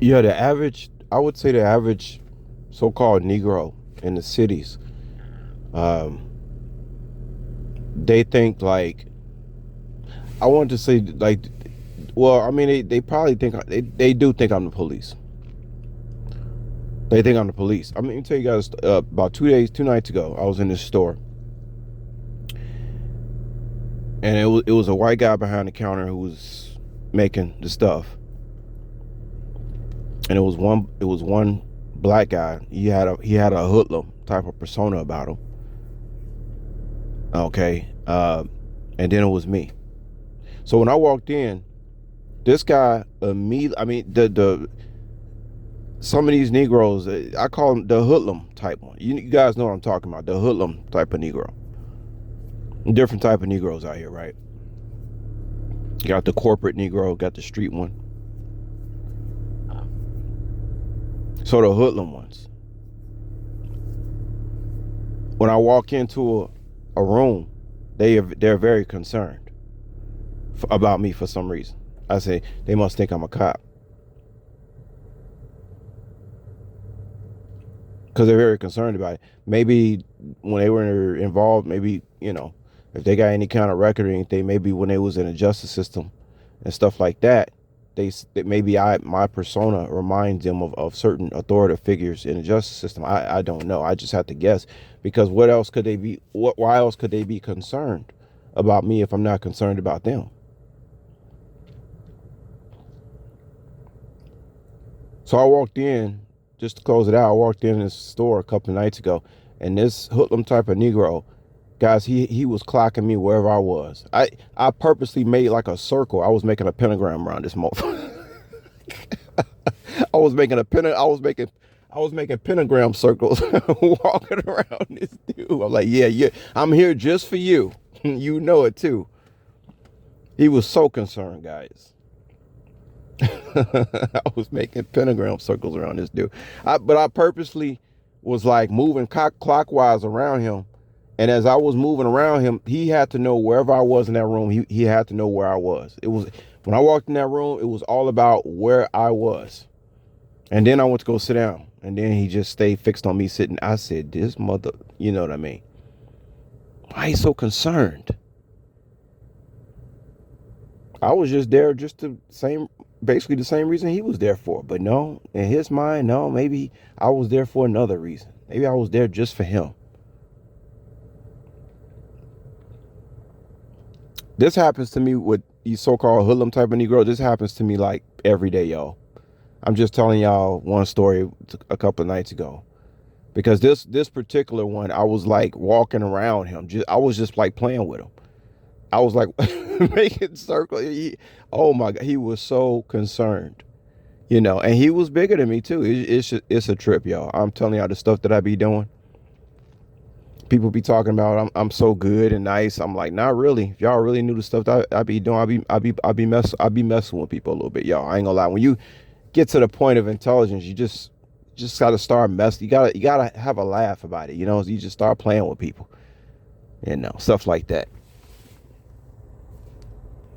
Yeah, I would say the average so-called Negro in the cities, um, they think like, I want to say like, well, I mean, they probably think, they do think I'm the police. They think I'm the police. I mean, let me tell you guys, about 2 nights ago, I was in this store, and it was a white guy behind the counter who was making the stuff, and it was one black guy. He had a hoodlum type of persona about him. Okay, and then it was me. So when I walked in, this guy immediately, I mean, the some of these Negroes, I call them the hoodlum type one. You guys know what I'm talking about, the hoodlum type of Negro. Different type of Negroes out here, right? You got the corporate Negro, got the street one. So the hoodlum ones. When I walk into a room, they're very concerned about me for some reason. I say they must think I'm a cop because they're very concerned about it. Maybe when they were involved, maybe, if they got any kind of record or anything, maybe when they was in the justice system and stuff like that, maybe my persona reminds them of certain authoritative figures in the justice system. I don't know. I just have to guess, because what else could they be? Why else could they be concerned about me if I'm not concerned about them? So I walked in, just to close it out. I walked in this store a couple of nights ago, and this hoodlum type of Negro, guys, he was clocking me wherever I was. I purposely made like a circle. I was making a pentagram around this motherfucker. I was making a pen. I was making pentagram circles walking around this dude. I'm like, yeah, yeah, I'm here just for you. You know it too. He was so concerned, guys. I was making pentagram circles around this dude. But I purposely was like moving clockwise around him. And as I was moving around him, he had to know wherever I was in that room. He had to know where I was. It was, when I walked in that room, it was all about where I was. And then I went to go sit down. And then he just stayed fixed on me sitting. I said, this mother, you know what I mean? Why he so concerned? I was just there just basically the same reason he was there for. But no, in his mind, no, maybe I was there for another reason. Maybe I was there just for him. This happens to me with these so-called hoodlum type of Negro. This happens to me like every day, y'all. I'm just telling y'all one story a couple of nights ago. Because this particular one, I was like walking around him. I was just like playing with him. I was like making circles. Oh my God, he was so concerned, and he was bigger than me too. It's a trip, y'all. I'm telling y'all the stuff that I be doing. People be talking about I'm so good and nice. I'm like, not really. If y'all really knew the stuff that I be doing, I be messing with people a little bit, y'all. I ain't gonna lie. When you get to the point of intelligence, you just gotta start messing. You gotta have a laugh about it. You just start playing with people, stuff like that.